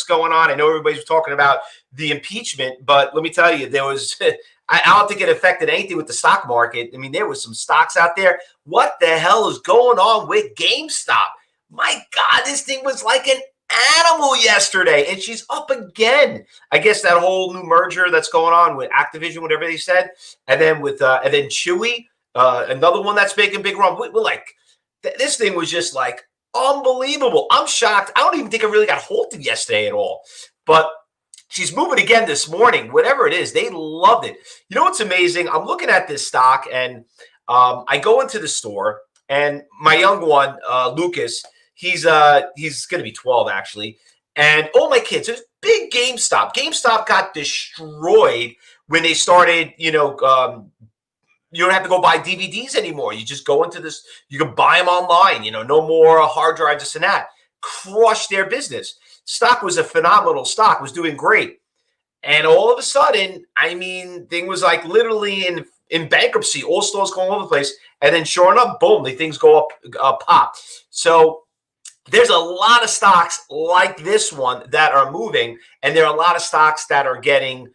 going on. I know everybody's talking about the impeachment, but let me tell you, there was I don't think it affected anything with the stock market. I mean, there was some stocks out there. What the hell is going on with GameStop? My God, this thing was like an animal yesterday, and she's up again. I guess that whole new merger that's going on with Activision, whatever they said, and then with and then Chewy, another one that's making big run. We're like, this thing was just like unbelievable. I'm shocked. I don't even think it really got halted yesterday at all, but she's moving again this morning. Whatever it is, they loved it. You know what's amazing? I'm looking at this stock, and I go into the store, and my young one, Lucas. He's going to be 12 actually. And all my kids, there's big GameStop. GameStop got destroyed when they started, you don't have to go buy DVDs anymore. You just go into this, you can buy them online, no more hard drives, this and that. Crushed their business. Stock was a phenomenal stock, was doing great. And all of a sudden, I mean, thing was like literally in bankruptcy, all stores going all over the place. And then sure enough, boom, the things go up, pop. So there's a lot of stocks like this one that are moving, and there are a lot of stocks that are getting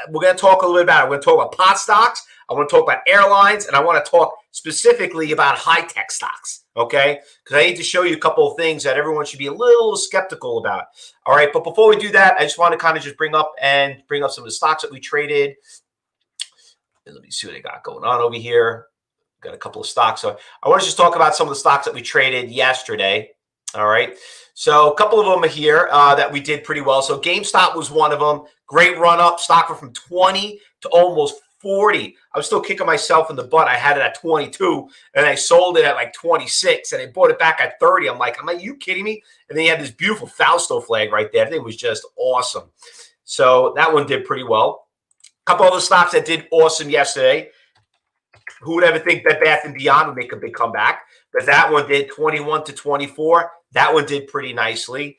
we're going to talk a little bit about it. We're going to talk about pot stocks. I want to talk about airlines, and I want to talk specifically about high-tech stocks, okay? Because I need to show you a couple of things that everyone should be a little skeptical about. All right, but before we do that, I just want to kind of just bring up some of the stocks that we traded. Let me see what I got going on over here. Got a couple of stocks. So I want to just talk about some of the stocks that we traded yesterday. All right. So a couple of them are here that we did pretty well. So GameStop was one of them. Great run up. Stock went from 20 to almost 40. I was still kicking myself in the butt. I had it at 22 and I sold it at like 26 and I bought it back at 30. I'm like, are you kidding me? And then you had this beautiful Fausto flag right there. I think it was just awesome. So that one did pretty well. A couple other stocks that did awesome yesterday. Who would ever think Bed Bath & Beyond would make a big comeback? But that one did 21 to 24. That one did pretty nicely.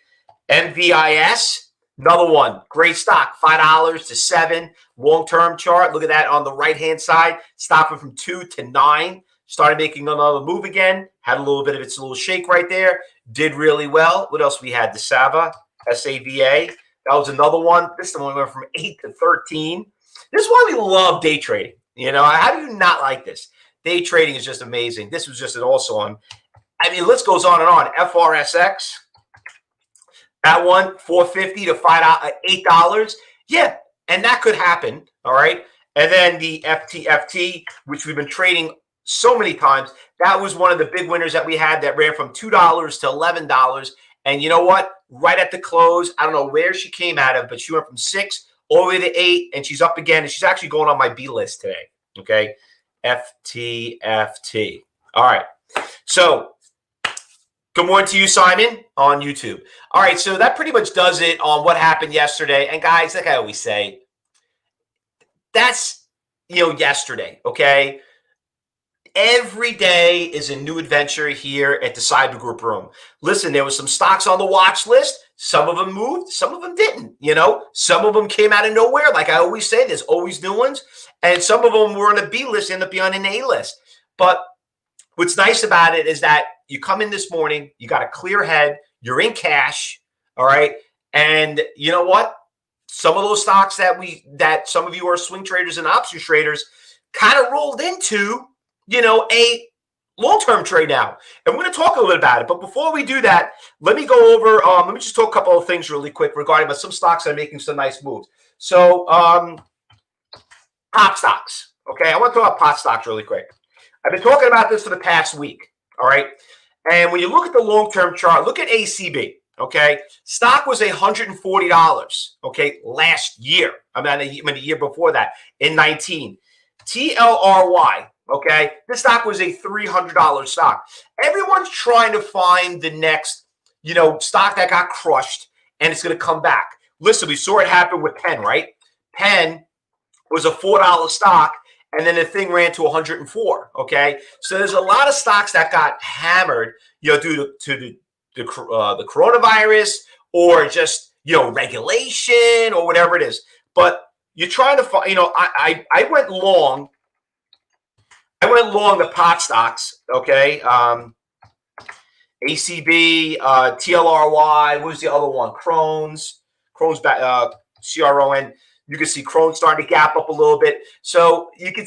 MVIS, another one. Great stock, $5 to $7. Long-term chart. Look at that on the right-hand side. Stock went from 2 to 9. Started making another move again. Had a little bit of its little shake right there. Did really well. What else we had? The Sava, SAVA. That was another one. This one went from 8 to 13. This is why we love day trading. How do you not like this? Day trading is just amazing. This was just an awesome. I mean, list goes on and on. FRSX, that one, $4.50 to $8. Yeah, and that could happen. All right. And then the FTFT, which we've been trading so many times, that was one of the big winners that we had that ran from $2 to $11. And you know what? Right at the close, I don't know where she came out of, but she went from 6 all the way to 8, and she's up again, and she's actually going on my B list today. Okay, FTFT. All right. So, good morning to you, Simon, on YouTube. All right, so that pretty much does it on what happened yesterday. And guys, like I always say, that's yesterday. Okay. Every day is a new adventure here at the Cyber Group Room. Listen, there was some stocks on the watch list. Some of them moved, some of them didn't. Some of them came out of nowhere. Like I always say, there's always new ones. And some of them were on a B list, end up being on an A list. But what's nice about it is that you come in this morning, you got a clear head, you're in cash, all right? And you know what? Some of those stocks that some of you are swing traders and option traders kind of rolled into a long-term trade now. And we're going to talk a little bit about it. But before we do that, let me go over, let me just talk a couple of things really quick regarding some stocks that are making some nice moves. So, pot stocks. Okay, I want to talk about pot stocks really quick. I've been talking about this for the past week. All right. And when you look at the long-term chart, look at ACB. Okay. Stock was $140. Okay. Last year. I mean, the year before that in 19. TLRY. Okay, this stock was a $300 stock. Everyone's trying to find the next, stock that got crushed and it's going to come back. Listen, we saw it happen with Penn, right? Penn was a $4 stock, and then the thing ran to 104. Okay, so there's a lot of stocks that got hammered, due to the coronavirus or just regulation or whatever it is. But you're trying to find. I went long. I went long the pot stocks, okay? ACB, TLRY. What was the other one? Crohn's back, CRON. You can see Crohn's starting to gap up a little bit. So you can.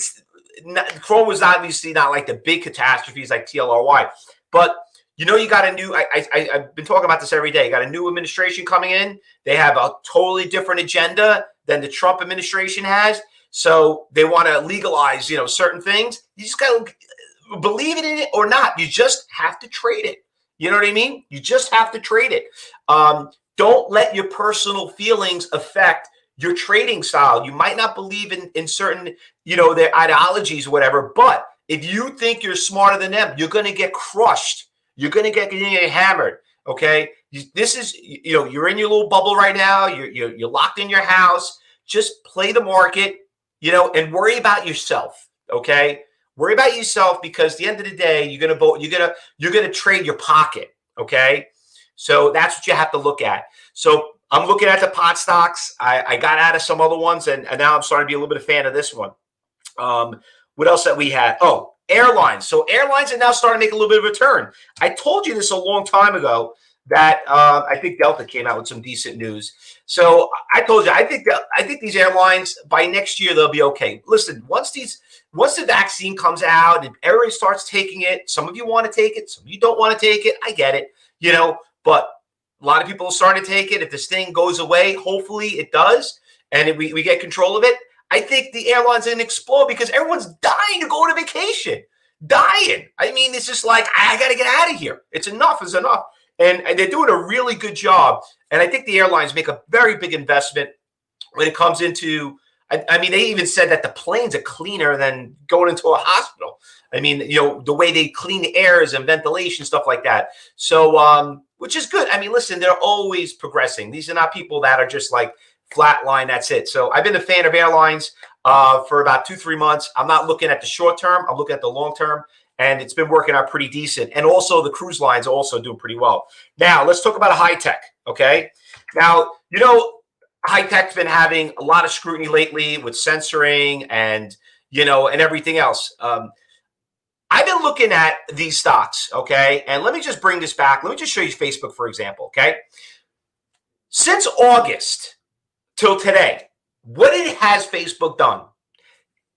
Crohn was obviously not like the big catastrophes like TLRY, but you got a new. I've been talking about this every day. You got a new administration coming in. They have a totally different agenda than the Trump administration has. So they want to legalize, certain things. You just got to believe in it or not. You just have to trade it. You know what I mean? You just have to trade it. Don't let your personal feelings affect your trading style. You might not believe in certain, their ideologies or whatever, but if you think you're smarter than them, you're going to get crushed. You're going to get hammered. Okay. This is, you're in your little bubble right now. You're locked in your house. Just play the market, and worry about yourself. Okay. Worry about yourself, because at the end of the day, you're going to trade your pocket. Okay. So that's what you have to look at. So I'm looking at the pot stocks. I got out of some other ones, and now I'm starting to be a little bit of a fan of this one. What else that we had? Oh, airlines. So airlines are now starting to make a little bit of a turn. I told you this a long time ago that I think Delta came out with some decent news. So I told you, I think these airlines by next year they'll be okay. Listen, once the vaccine comes out and everybody starts taking it, some of you want to take it, some of you don't want to take it. I get it, but a lot of people are starting to take it. If this thing goes away, hopefully it does, and we get control of it, I think the airlines are going to explode, because everyone's dying to go on a vacation. Dying. I mean, it's just like, I got to get out of here. It's enough is enough. And they're doing a really good job. And I think the airlines make a very big investment when it comes into, I mean, they even said that the planes are cleaner than going into a hospital. I mean, the way they clean the airs and ventilation, stuff like that. So, which is good. I mean, listen, they're always progressing. These are not people that are just like flatline. That's it. So I've been a fan of airlines for about 2-3 months. I'm not looking at the short term. I'm looking at the long term. And it's been working out pretty decent. And also the cruise lines are also doing pretty well. Now, let's talk about high tech, okay? Now, high tech's been having a lot of scrutiny lately with censoring and, and everything else. I've been looking at these stocks, okay? And let me just bring this back. Let me just show you Facebook, for example, okay? Since August till today, what has Facebook done?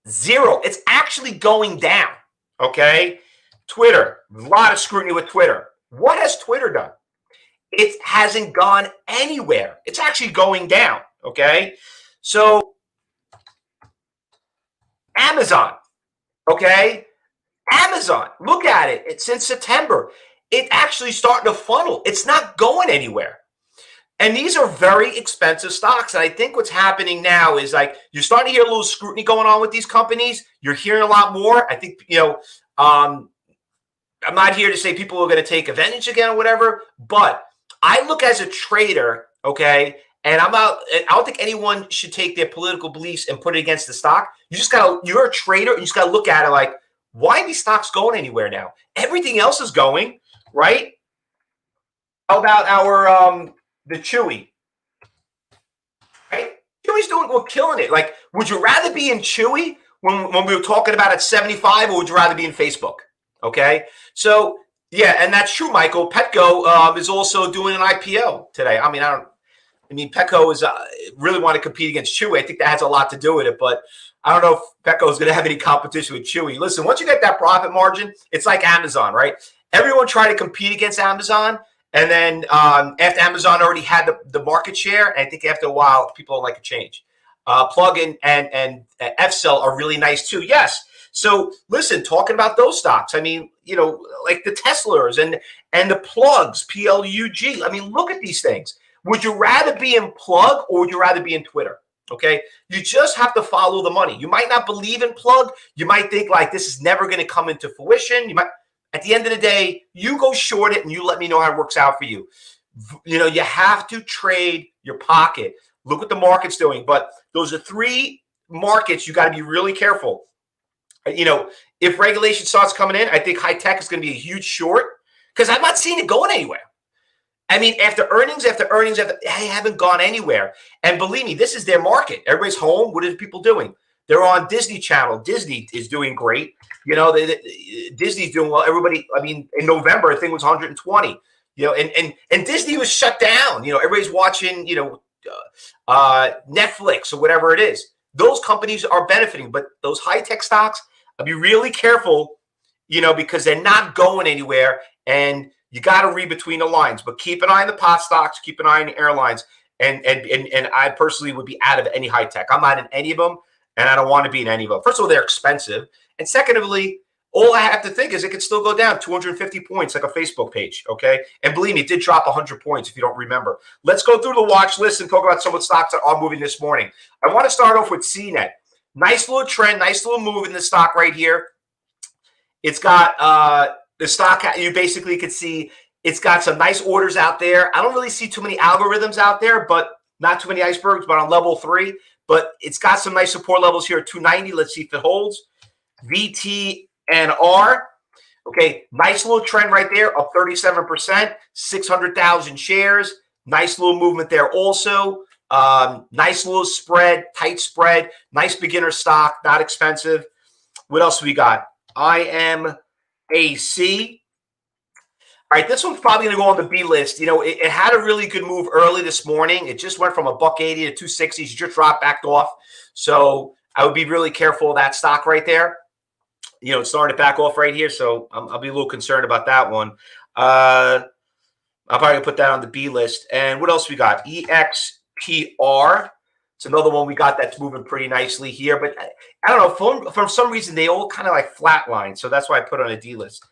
Zero. It's actually going down. Okay, Twitter, a lot of scrutiny with Twitter. What has Twitter done? It hasn't gone anywhere. It's actually going down. Okay, so Amazon. Okay, Amazon. Look at it. It's since September. It's actually starting to funnel. It's not going anywhere. And these are very expensive stocks. And I think what's happening now is like you're starting to hear a little scrutiny going on with these companies. You're hearing a lot more. I think, I'm not here to say people are going to take advantage again or whatever, but I look as a trader, okay, and I don't think anyone should take their political beliefs and put it against the stock. You're a trader, and you just got to look at it like, why are these stocks going anywhere now? Everything else is going, right? How about the Chewy, right? Chewy's we're killing it. Like, would you rather be in Chewy when we were talking about at 75, or would you rather be in Facebook? Okay. So yeah, and that's true, Michael. Petco is also doing an IPO today. I mean, Petco is really want to compete against Chewy. I think that has a lot to do with it, but I don't know if Petco is going to have any competition with Chewy. Listen, once you get that profit margin, it's like Amazon, right? Everyone tried to compete against Amazon. And then after Amazon already had the market share, and I think after a while, people don't like a change. Plug and F-Cell are really nice too. Yes. So listen, talking about those stocks, I mean, like the Teslas and the Plugs, PLUG. I mean, look at these things. Would you rather be in Plug, or would you rather be in Twitter? Okay. You just have to follow the money. You might not believe in Plug. You might think like this is never going to come into fruition. At the end of the day, you go short it and you let me know how it works out for you. You have to trade your pocket. Look what the market's doing. But those are 3 markets you got to be really careful. If regulation starts coming in, I think high tech is going to be a huge short, because I'm not seeing it going anywhere. I mean, after earnings, they haven't gone anywhere. And believe me, this is their market. Everybody's home. What are people doing? They're on Disney Channel. Disney is doing great. Disney's doing well. Everybody, I mean, in November, I think it was 120. And Disney was shut down. Everybody's watching, Netflix or whatever it is. Those companies are benefiting, but those high-tech stocks, I'll be really careful, because they're not going anywhere, and you got to read between the lines. But keep an eye on the pot stocks, keep an eye on the airlines, and I personally would be out of any high-tech. I'm not in any of them, and I don't want to be in any of them. First of all, they're expensive, and secondly, all I have to think is it could still go down 250 points like a Facebook page, okay? And believe me, it did drop 100 points if you don't remember. Let's go through the watch list and talk about some of the stocks that are moving this morning. I want to start off with Cnet. Nice little trend, nice little move in the stock right here. It's got the stock, you basically could see it's got some nice orders out there. I don't really see too many algorithms out there, but not too many icebergs, but on level 3. But it's got some nice support levels here at 290. Let's see if it holds. VTNR. Okay, nice little trend right there, up 37%, 600,000 shares. Nice little movement there also. Nice little spread, tight spread, nice beginner stock, not expensive. What else we got? IMAC. All right, this one's probably going to go on the B list. It had a really good move early this morning. It just went from $1.80 to 260s. You just dropped back off. So I would be really careful of that stock right there. It's starting to back off right here, so I'll be a little concerned about that one. I'll probably put that on the B list. And what else we got? EXPR. It's another one we got that's moving pretty nicely here. But I don't know. For some reason, they all kind of like flatline. So that's why I put it on a D list.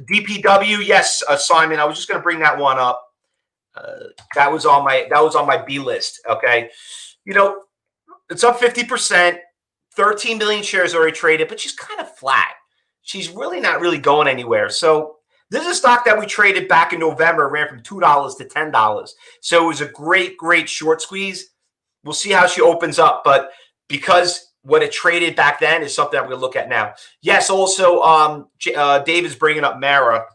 DPW, yes, Simon. I was just going to bring that one up. That was on my B list. Okay, it's up 50%. 13 million shares already traded, but she's kind of flat. She's really not really going anywhere. So this is a stock that we traded back in November, ran from $2 to $10. So it was a great, great short squeeze. We'll see how she opens up, but because what it traded back then is something that we're going to look at now. Yes, also, David's bringing up Mara.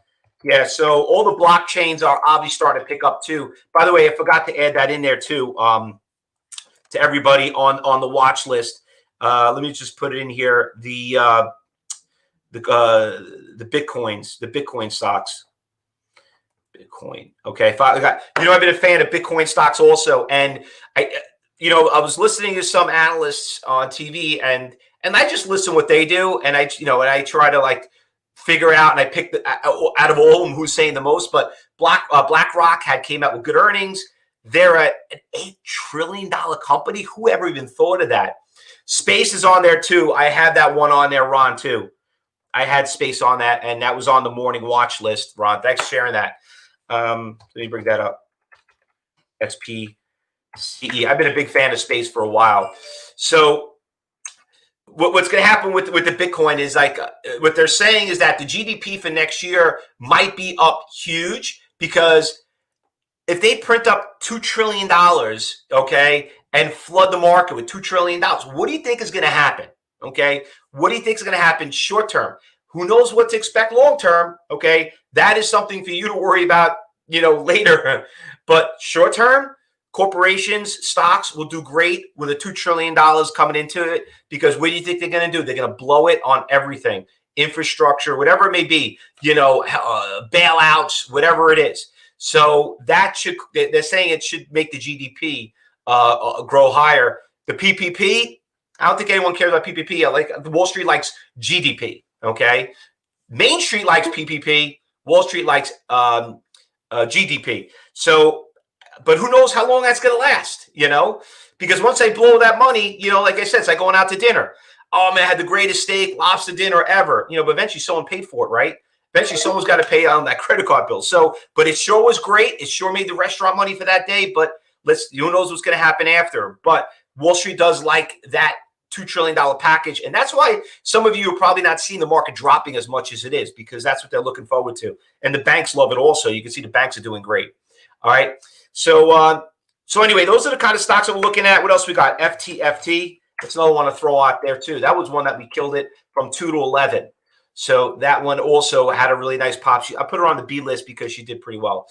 Yeah, so all the blockchains are obviously starting to pick up too. By the way, I forgot to add that in there too to everybody on the watch list. Let me just put it in here. The Bitcoins, the Bitcoin stocks. Bitcoin. Okay. I've been a fan of Bitcoin stocks also. And I was listening to some analysts on TV and I just listen what they do. And I try to like figure out, and I pick out of all of them who's saying the most, but BlackRock came out with good earnings. They're an $8 trillion company. Who ever even thought of that? Space is on there too. I had that one on there, Ron, too. I had Space on that, and that was on the morning watch list, Ron. Thanks for sharing that. Let me bring that up. SPCE. I've been a big fan of Space for a while. So what's going to happen with the Bitcoin is like what they're saying is that the GDP for next year might be up huge because if they print up $2 trillion, okay, and flood the market with $2 trillion, what do you think is going to happen? Okay, what do you think is going to happen short term? Who knows what to expect long term? Okay, that is something for you to worry about, later. But short term, corporations, stocks will do great with the $2 trillion coming into it because what do you think they're going to do? They're going to blow it on everything, infrastructure, whatever it may be, bailouts, whatever it is. So they're saying it should make the GDP grow higher. The PPP, I don't think anyone cares about PPP. Wall Street likes GDP. Okay, Main Street likes PPP. Wall Street likes GDP. So, but who knows how long that's going to last? Because once they blow that money, like I said, it's like going out to dinner. Oh man, I had the greatest steak, lobster dinner ever. But eventually someone paid for it, right? Eventually someone's got to pay on that credit card bill. So, but it sure was great. It sure made the restaurant money for that day. But who knows what's going to happen after? But Wall Street does like that $2 trillion package. And that's why some of you are probably not seeing the market dropping as much as it is, because that's what they're looking forward to. And the banks love it also. You can see the banks are doing great. All right. So anyway, those are the kind of stocks that we're looking at. What else we got? FTFT. That's another one to throw out there too. That was one that we killed it from 2 to 11. So that one also had a really nice pop. I put her on the B list because she did pretty well.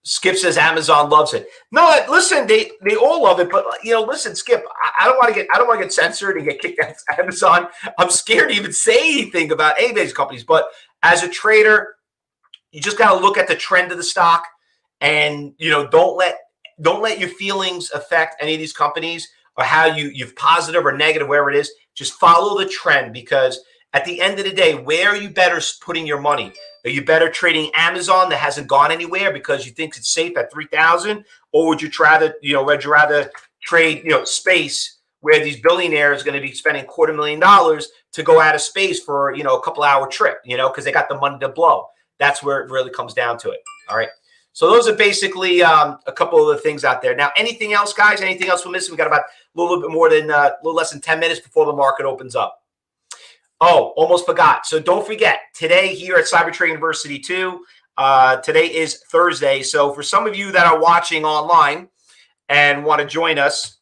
Skip says Amazon loves it. No, listen, they all love it, but listen, Skip, I don't want to get censored and get kicked out of Amazon. I'm scared to even say anything about any of these companies. But as a trader, you just got to look at the trend of the stock, and don't let your feelings affect any of these companies or how you've positive or negative, wherever it is. Just follow the trend, because at the end of the day, where are you better putting your money? Are you better trading Amazon that hasn't gone anywhere because you think it's safe at 3,000, or would you rather trade space where these billionaires are going to be spending $250,000 to go out of space for a couple hour trip, because they got the money to blow. That's where it really comes down to it. All right. So those are basically a couple of the things out there. Now, anything else, guys? Anything else we're missing? We got about a little less than 10 minutes before the market opens up. Oh, almost forgot. So don't forget, today here at Cyber Trading University 2, today is Thursday. So for some of you that are watching online and want to join us,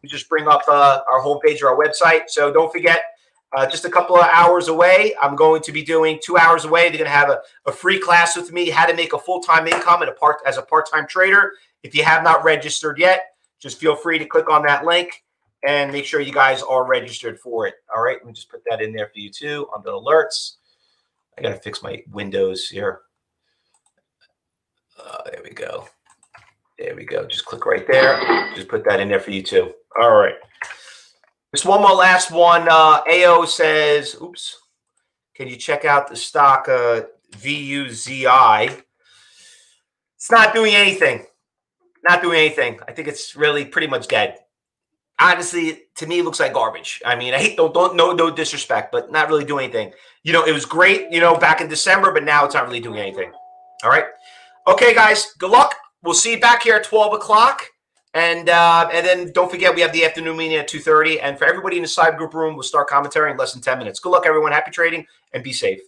we just bring up our homepage or our website. So don't forget, just a couple of hours away, I'm going to be doing 2 hours away. They're going to have a free class with me, how to make a full-time income as a part-time trader. If you have not registered yet, just feel free to click on that link and make sure you guys are registered for it. All right, let me just put that in there for you too on the alerts. I got to fix my windows here. There we go. There we go. Just click right there. Just put that in there for you too. All right. Just one more last one. AO says, oops, can you check out the stock VUZI? It's not doing anything. Not doing anything. I think it's really pretty much dead. Honestly, to me, it looks like garbage. I mean, I hate no disrespect, but not really doing anything. It was great, back in December, but now it's not really doing anything. All right. Okay, guys, good luck. We'll see you back here at 12 o'clock. And then don't forget, we have the afternoon meeting at 2:30. And for everybody in the Cyber Group room, we'll start commentary in less than 10 minutes. Good luck, everyone. Happy trading and be safe.